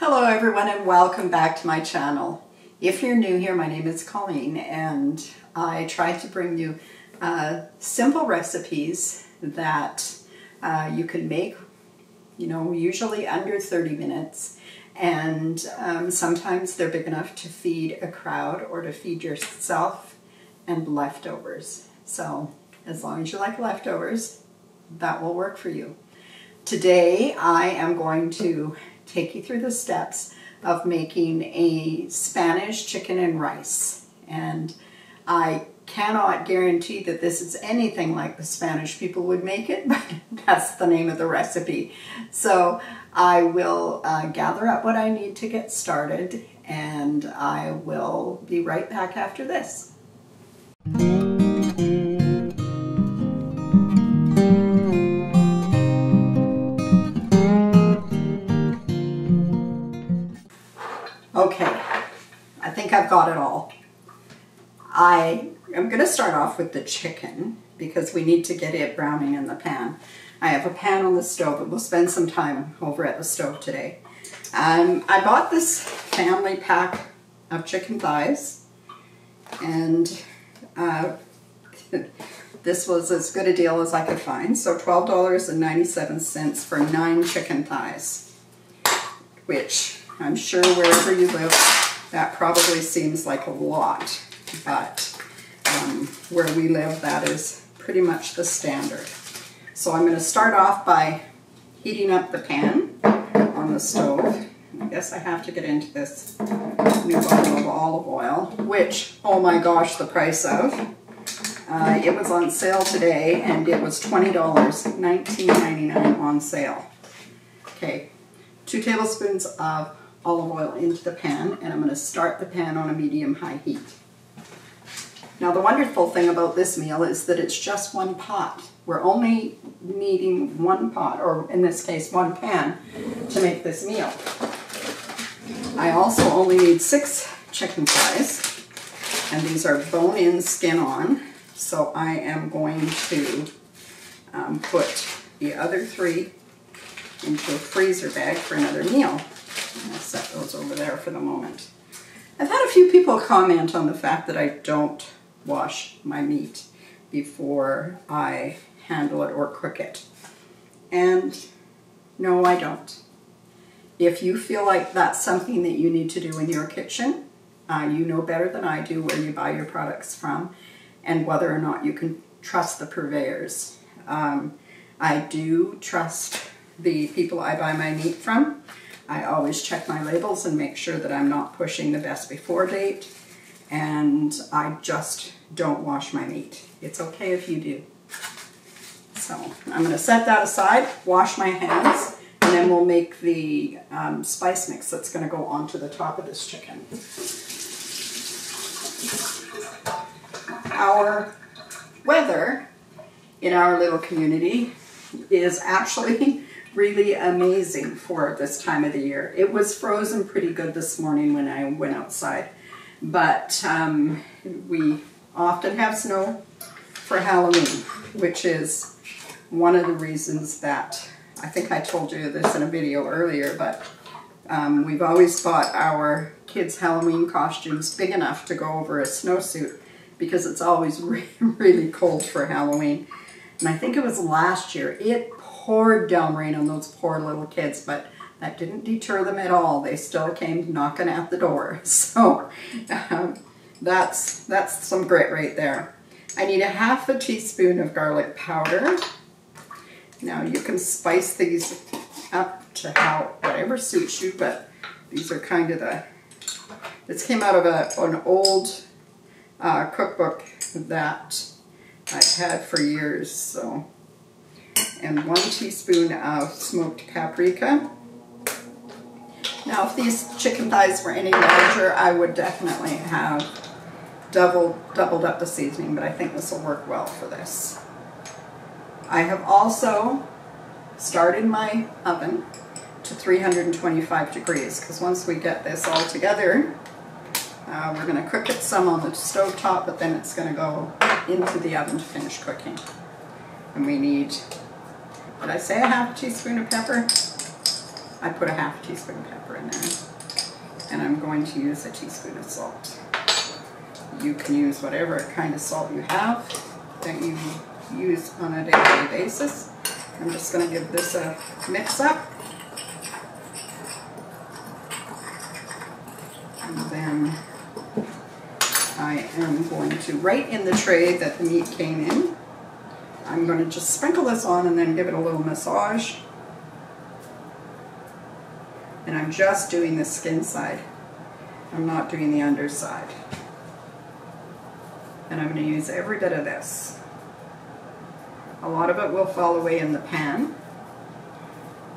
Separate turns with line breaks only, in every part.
Hello everyone and welcome back to my channel. If you're new here, my name is Colleen and I try to bring you simple recipes that you can make, usually under 30 minutes. And sometimes they're big enough to feed a crowd or to feed yourself and leftovers. So as long as you like leftovers, that will work for you. Today I am going to take you through the steps of making a Spanish chicken and rice. And I cannot guarantee that this is anything like the Spanish people would make it, but that's the name of the recipe. So I will gather up what I need to get started, and I will be right back after this. Okay, I think I've got it all. I am going to start off with the chicken because we need to get it browning in the pan. I have a pan on the stove, but we'll spend some time over at the stove today. I bought this family pack of chicken thighs, and this was as good a deal as I could find. So $12.97 for 9 chicken thighs, which I'm sure wherever you live, that probably seems like a lot, but where we live, that is pretty much the standard. So I'm going to start off by heating up the pan on the stove. I guess I have to get into this new bottle of olive oil, which, oh my gosh, the price of. It was on sale today, and it was $20, $19.99 on sale. Okay, 2 tablespoons of olive oil into the pan, and I'm going to start the pan on a medium-high heat. Now the wonderful thing about this meal is that it's just one pot. We're only needing one pot, or in this case one pan, to make this meal. I also only need 6 chicken thighs, and these are bone-in, skin-on, so I am going to put the other 3 into a freezer bag for another meal. I'll set those over there for the moment. I've had a few people comment on the fact that I don't wash my meat before I handle it or cook it. And no, I don't. If you feel like that's something that you need to do in your kitchen, you know better than I do where you buy your products from and whether or not you can trust the purveyors. I do trust the people I buy my meat from. I always check my labels and make sure that I'm not pushing the best before date, and I just don't wash my meat. It's okay if you do. So I'm going to set that aside, wash my hands, and then we'll make the spice mix that's going to go onto the top of this chicken. Our weather in our little community is actually really amazing for this time of the year. It was frozen pretty good this morning when I went outside, but we often have snow for Halloween, which is one of the reasons that, I think I told you this in a video earlier, but we've always bought our kids' Halloween costumes big enough to go over a snowsuit because it's always really cold for Halloween. And I think it was last year, it poured down rain on those poor little kids, but that didn't deter them at all. They still came knocking at the door. So that's some grit right there. I need a ½ teaspoon of garlic powder. Now you can spice these up to whatever suits you, but these are kind of this came out of an old cookbook that I've had for years. So, and 1 teaspoon of smoked paprika. Now if these chicken thighs were any larger, I would definitely have doubled up the seasoning, but I think this will work well for this. I have also started my oven to 325 degrees because once we get this all together, we're going to cook it some on the stove top, but then it's going to go into the oven to finish cooking. And we need, did I say a ½ teaspoon of pepper? I put a half teaspoon of pepper in there. And I'm going to use a teaspoon of salt. You can use whatever kind of salt you have that you use on a daily basis. I'm just going to give this a mix up. And then I am going to, right in the tray that the meat came in, I'm going to just sprinkle this on and then give it a little massage. And I'm just doing the skin side. I'm not doing the underside. And I'm going to use every bit of this. A lot of it will fall away in the pan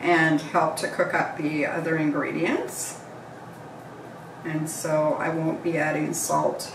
and help to cook up the other ingredients. And so I won't be adding salt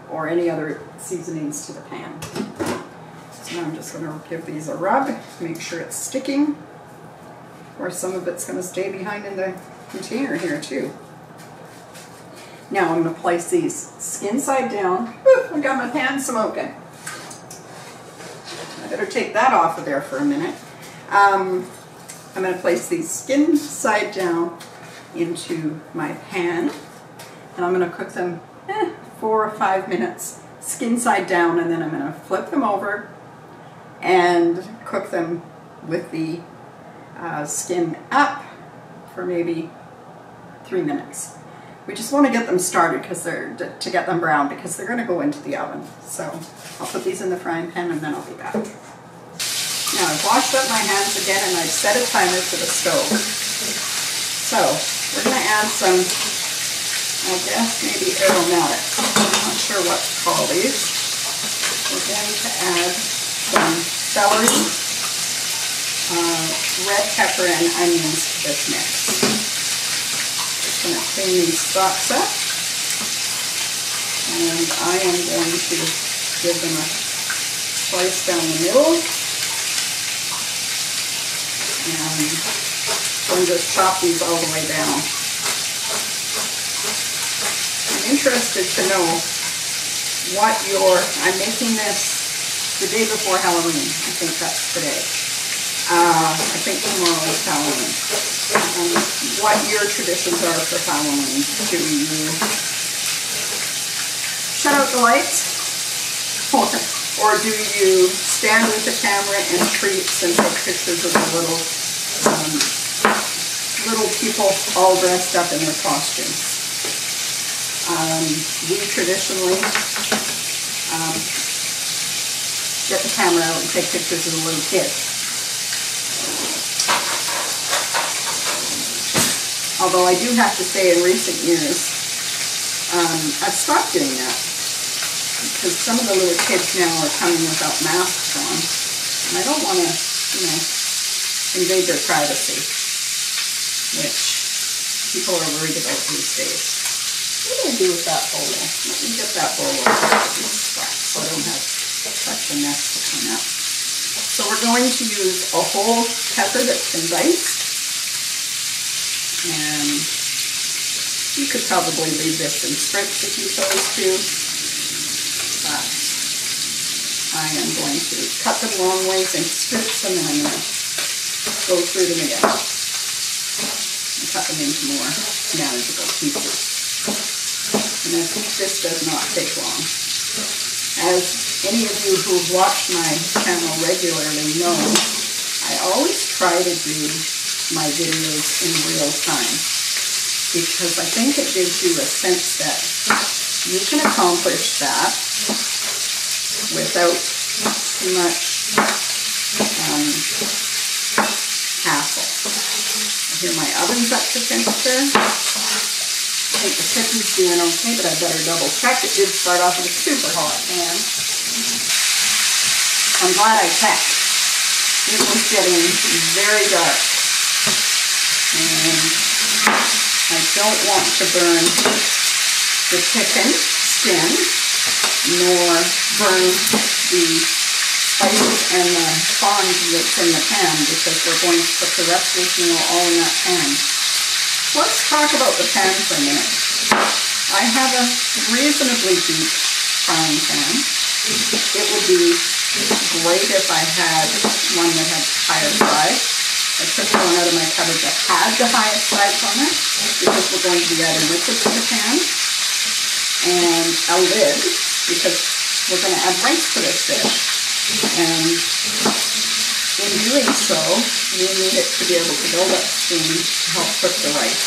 or any other seasonings to the pan. So now I'm just going to give these a rub, make sure it's sticking, or some of it's going to stay behind in the container here too. Now I'm going to place these skin side down. Woo, I got my pan smoking. I better take that off of there for a minute. I'm going to place these skin side down into my pan, and I'm going to cook them 4 or 5 minutes skin side down, and then I'm going to flip them over and cook them with the skin up for maybe 3 minutes. We just want to get them started because to get them brown, because they're going to go into the oven. So I'll put these in the frying pan and then I'll be back. Now I've washed up my hands again and I've set a timer to the stove. So we're going to add some, I guess maybe aromatics. I'm not sure what to call these. We're going to add some celery, red pepper, and onions to this mix. I'm going to clean these stalks up, and I am going to give them a slice down the middle, and just chop these all the way down. I'm interested to know what I'm making this the day before Halloween. I think that's today. I think tomorrow is Halloween. What your traditions are for Halloween. Do you shut out the lights? Or do you stand with the camera and treats and take pictures of the little people all dressed up in their costumes? We traditionally get the camera out and take pictures of the little kids. Although I do have to say in recent years, I've stopped doing that because some of the little kids now are coming without masks on, and I don't want to, invade their privacy, which people are worried about these days. What do I do with that bowl? Let me get that bowl over these spots so I don't have such a mess to clean up. So we're going to use a whole pepper that's been diced. And you could probably leave this in strips if you chose to, but I am going to cut them long ways in strips, and then I'm going to go through them again and cut them into more manageable pieces. And this does not take long. As any of you who've watched my channel regularly know, I always try to do my videos in real time, because I think it gives you a sense that you can accomplish that without too much hassle. I hear my oven's up to temperature. I think the chicken's doing okay, but I better double check. It did start off with a super hot pan. I'm glad I checked. It was getting very dark. And I don't want to burn the chicken skin, nor burn the spices and the fond that's in the pan, because we're going to put the rest of this meal all in that pan. Let's talk about the pan for a minute. I have a reasonably deep frying pan. It would be great if I had one that had higher size. I took one out of my cupboard that had the highest sides on it because we're going to be adding liquid to the pan. And a lid because we're going to add rice to this dish. And in doing so, we need it to be able to build up steam to help cook the rice.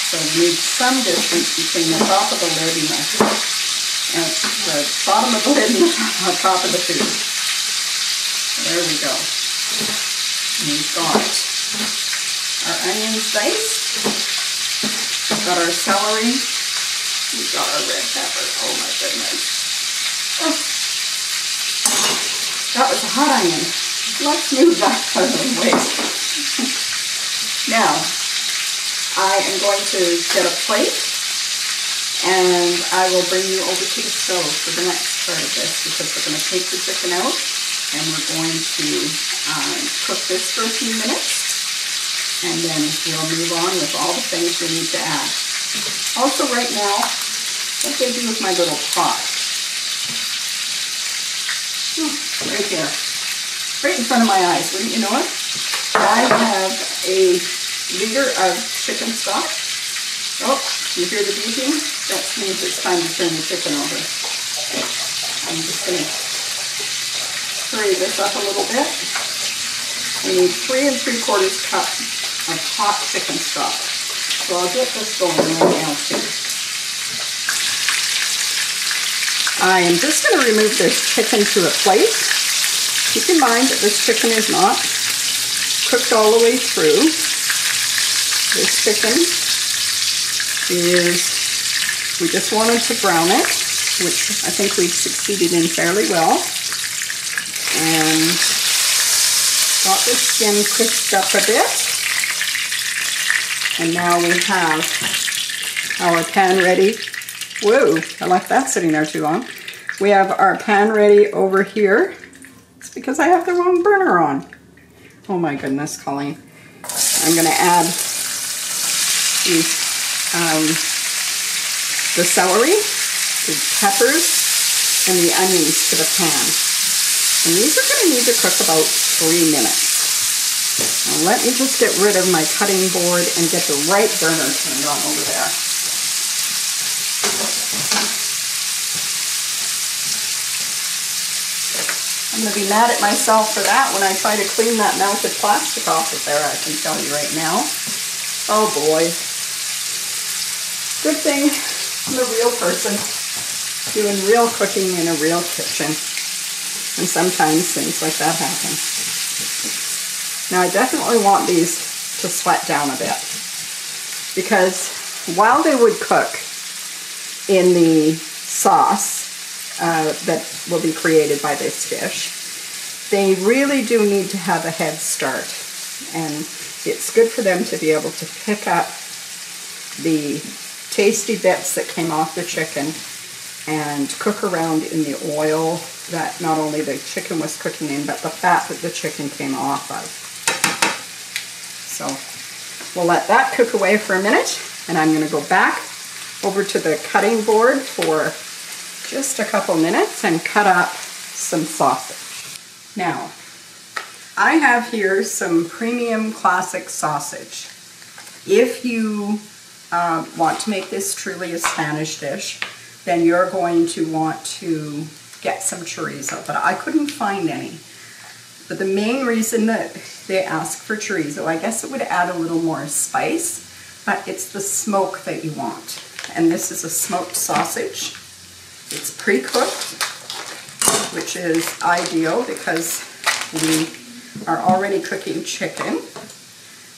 So we need some distance between the top of the lid and the bottom of the lid and the top of the food. So there we go. And we've got our onions diced. We've got our celery. We've got our red pepper. Oh my goodness. Oh. That was a hot onion. Let's move that out of the way. Now, I am going to get a plate and I will bring you over to the stove for the next part of this because we're going to take the chicken out and we're going to cook this for a few minutes and then we'll move on with all the things we need to add. Also right now, what did I do with my little pot? Right here. Right in front of my eyes, wouldn't you know it? I have a liter of chicken stock. Oh, you hear the beeping? That means it's time to turn the chicken over. I'm just going to hurry this up a little bit. We need 3 3/4 cups of hot chicken stock. So I'll get this going right now too. I am just going to remove this chicken to a plate. Keep in mind that this chicken is not cooked all the way through. This chicken is, we just wanted to brown it, which I think we've succeeded in fairly well. And got the skin crisped up a bit. And now we have our pan ready. Whoa, I left that sitting there too long. We have our pan ready over here. It's because I have the wrong burner on. Oh my goodness, Colleen. I'm going to add the celery, the peppers, and the onions to the pan. And these are going to need to cook about 3 minutes. Now let me just get rid of my cutting board and get the right burner turned on over there. I'm going to be mad at myself for that when I try to clean that melted plastic off of there, I can tell you right now. Oh boy. Good thing I'm a real person doing real cooking in a real kitchen. And sometimes things like that happen. Now I definitely want these to sweat down a bit. Because while they would cook in the sauce, that will be created by this dish, they really do need to have a head start, and it's good for them to be able to pick up the tasty bits that came off the chicken and cook around in the oil that not only the chicken was cooking in, but the fat that the chicken came off of. So we'll let that cook away for a minute, and I'm going to go back over to the cutting board for just a couple minutes and cut up some sausage. Now, I have here some premium classic sausage. If you want to make this truly a Spanish dish, then you're going to want to get some chorizo, but I couldn't find any. But the main reason that they ask for chorizo, I guess it would add a little more spice, but it's the smoke that you want. And this is a smoked sausage. It's pre-cooked, which is ideal because we are already cooking chicken.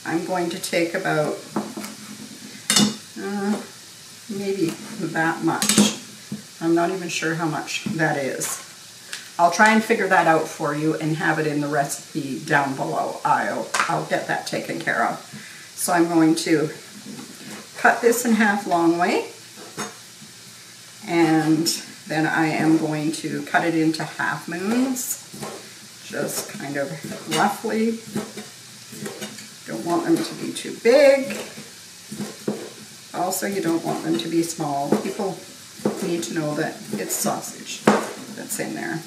I'm going to take about maybe that much. I'm not even sure how much that is. I'll try and figure that out for you and have it in the recipe down below. I'll get that taken care of. So I'm going to cut this in half long way, and then I am going to cut it into half moons, just kind of roughly. Don't want them to be too big. Also, you don't want them to be small. People need to know that it's sausage that's in there.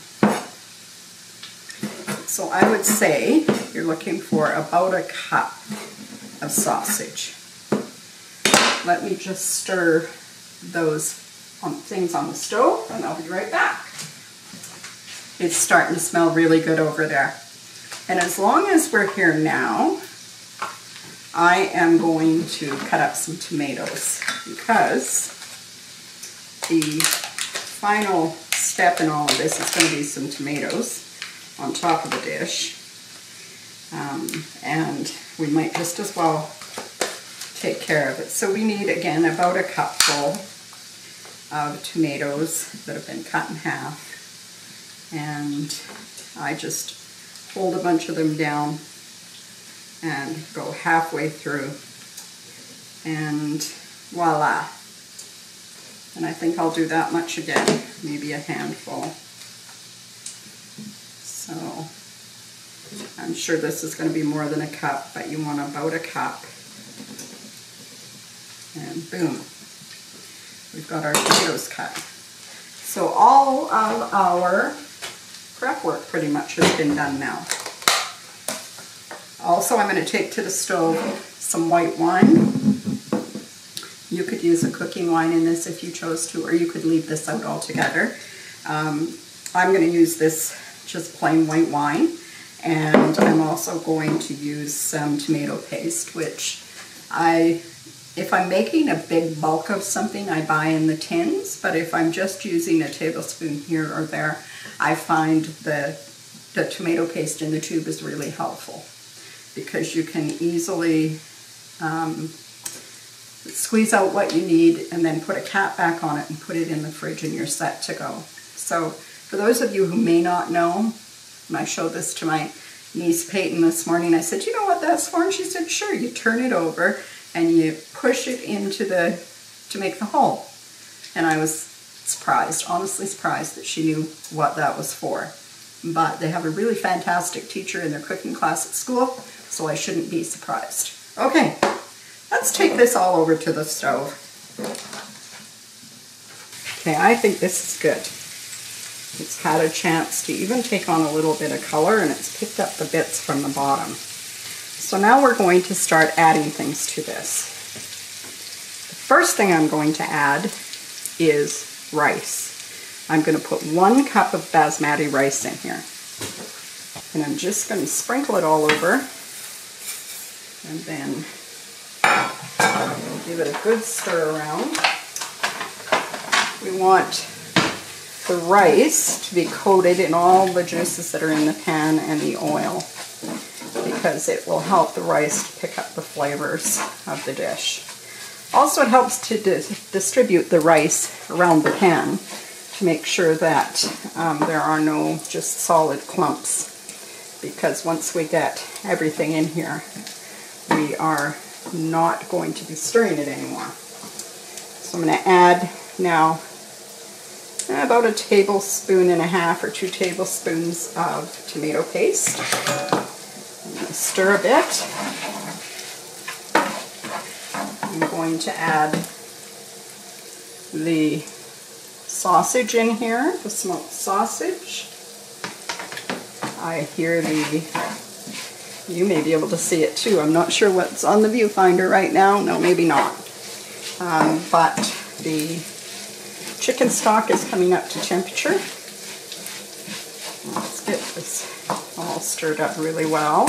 So I would say you're looking for about a cup of sausage. Let me just stir those things on the stove and I'll be right back. It's starting to smell really good over there. And as long as we're here now, I am going to cut up some tomatoes because the final step in all of this is going to be some tomatoes on top of the dish. And we might just as well take care of it. So we need, again, about a cupful of tomatoes that have been cut in half. And I just fold a bunch of them down and go halfway through. And voila. And I think I'll do that much again, maybe a handful. So I'm sure this is going to be more than a cup, but you want about a cup. And boom, we've got our tomatoes cut. So all of our prep work pretty much has been done now. Also, I'm going to take to the stove some white wine. You could use a cooking wine in this if you chose to, or you could leave this out altogether. I'm going to use this just plain white wine, and I'm also going to use some tomato paste, which if I'm making a big bulk of something, I buy in the tins, but if I'm just using a tablespoon here or there, I find the tomato paste in the tube is really helpful because you can easily squeeze out what you need and then put a cap back on it and put it in the fridge and you're set to go. So for those of you who may not know, when I showed this to my niece Peyton this morning, I said, you know what that's for? And she said, sure, you turn it over and you push it into to make the hole. And I was surprised, honestly surprised that she knew what that was for. But they have a really fantastic teacher in their cooking class at school, so I shouldn't be surprised. Okay, let's take this all over to the stove. Okay, I think this is good. It's had a chance to even take on a little bit of color and it's picked up the bits from the bottom. So now we're going to start adding things to this. The first thing I'm going to add is rice. I'm going to put 1 cup of basmati rice in here. And I'm just going to sprinkle it all over. And then give it a good stir around. We want the rice to be coated in all the juices that are in the pan and the oil, because it will help the rice to pick up the flavors of the dish. Also, it helps to distribute the rice around the pan to make sure that there are no just solid clumps, because once we get everything in here, we are not going to be stirring it anymore. So I'm going to add now about 1.5 tablespoons or 2 tablespoons of tomato paste. I'm going to stir a bit. I'm going to add the sausage in here, the smoked sausage. I hear you may be able to see it too. I'm not sure what's on the viewfinder right now. No, maybe not. But the chicken stock is coming up to temperature. Let's get this all stirred up really well.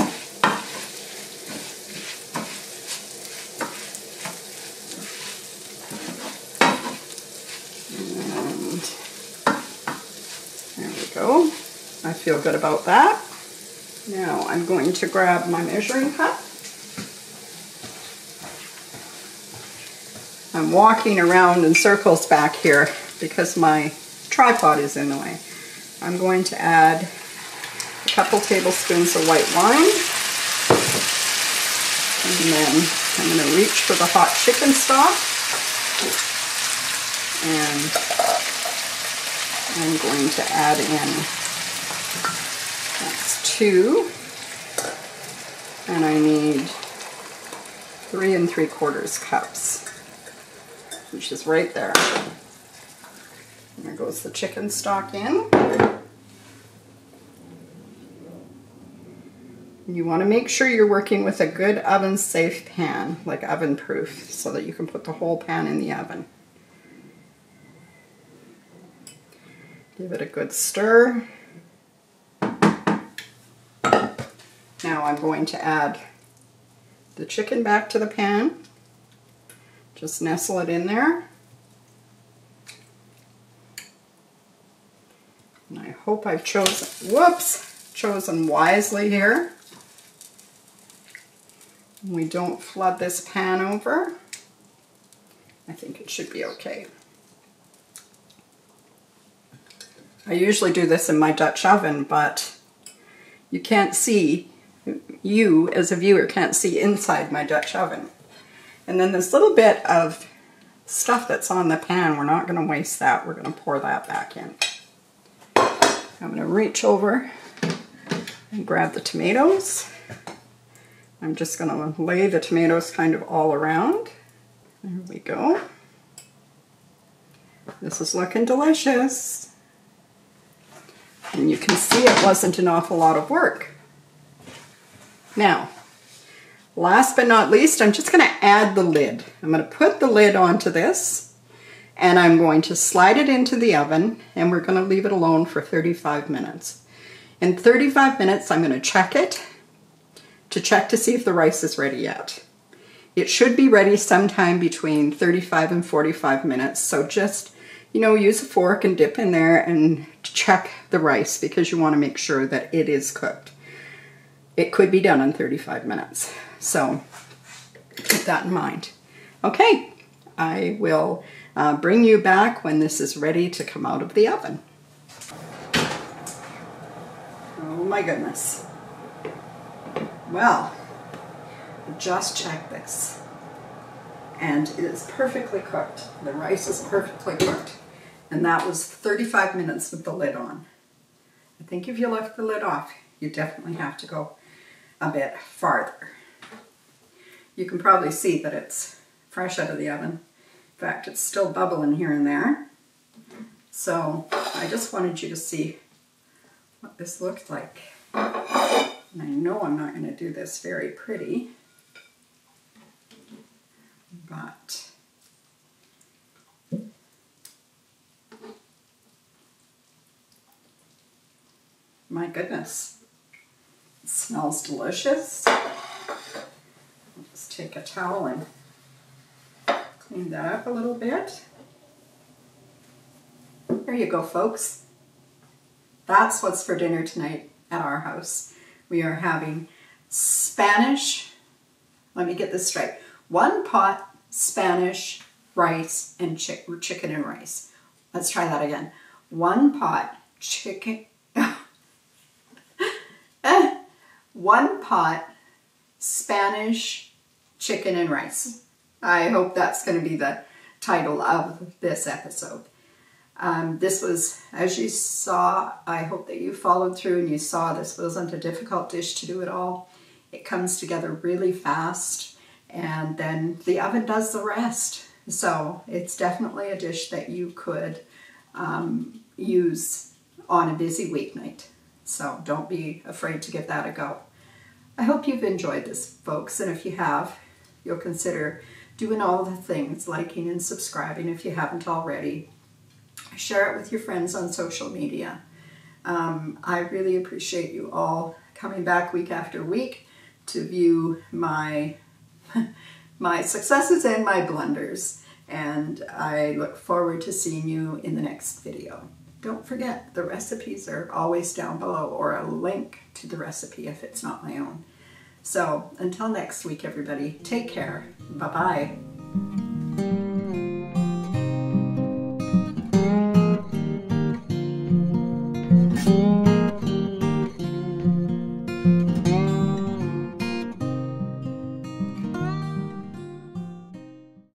And there we go. I feel good about that. Now I'm going to grab my measuring cup. I'm walking around in circles back here because my tripod is in the way. I'm going to add a couple tablespoons of white wine. And then I'm going to reach for the hot chicken stock. And I'm going to add in, that's 2. And I need 3 3/4 cups, which is right there. And there goes the chicken stock in. You want to make sure you're working with a good oven safe pan, like oven proof, so that you can put the whole pan in the oven. Give it a good stir. Now I'm going to add the chicken back to the pan. Just nestle it in there. And I hope I've chosen wisely here. We don't flood this pan over. I think it should be okay. I usually do this in my Dutch oven, but you can't see, you as a viewer can't see inside my Dutch oven. And then this little bit of stuff that's on the pan, we're not going to waste that. We're going to pour that back in. I'm going to reach over and grab the tomatoes. I'm just going to lay the tomatoes kind of all around. There we go. This is looking delicious. And you can see it wasn't an awful lot of work. Now, last but not least, I'm just going to add the lid. I'm going to put the lid onto this, and I'm going to slide it into the oven, and we're going to leave it alone for 35 minutes. In 35 minutes, I'm going to check it to check to see if the rice is ready yet. It should be ready sometime between 35 and 45 minutes, so just, you know, use a fork and dip in there and check the rice because you want to make sure that it is cooked. It could be done in 35 minutes, so keep that in mind. Okay, I will bring you back when this is ready to come out of the oven. Oh my goodness. Well, just check this. And it is perfectly cooked. The rice is perfectly cooked. And that was 35 minutes with the lid on. I think if you left the lid off, you definitely have to go a bit farther. You can probably see that it's fresh out of the oven. In fact, it's still bubbling here and there. So I just wanted you to see what this looked like. And I know I'm not going to do this very pretty, but my goodness, it smells delicious. I'll just take a towel and clean that up a little bit. There you go, folks. That's what's for dinner tonight at our house. We are having Spanish, let me get this straight, 1 pot Spanish rice and chicken and rice. Let's try that again. 1 pot chicken, 1 pot Spanish chicken and rice. I hope that's going to be the title of this episode. This was, as you saw, I hope that you followed through and you saw this wasn't a difficult dish to do at all. It comes together really fast and then the oven does the rest. So it's definitely a dish that you could use on a busy weeknight. So don't be afraid to give that a go. I hope you've enjoyed this, folks, and if you have, you'll consider doing all the things, liking and subscribing if you haven't already. Share it with your friends on social media. I really appreciate you all coming back week after week to view my successes and my blunders. And I look forward to seeing you in the next video. Don't forget, the recipes are always down below, or a link to the recipe if it's not my own. So until next week, everybody, take care. Bye-bye.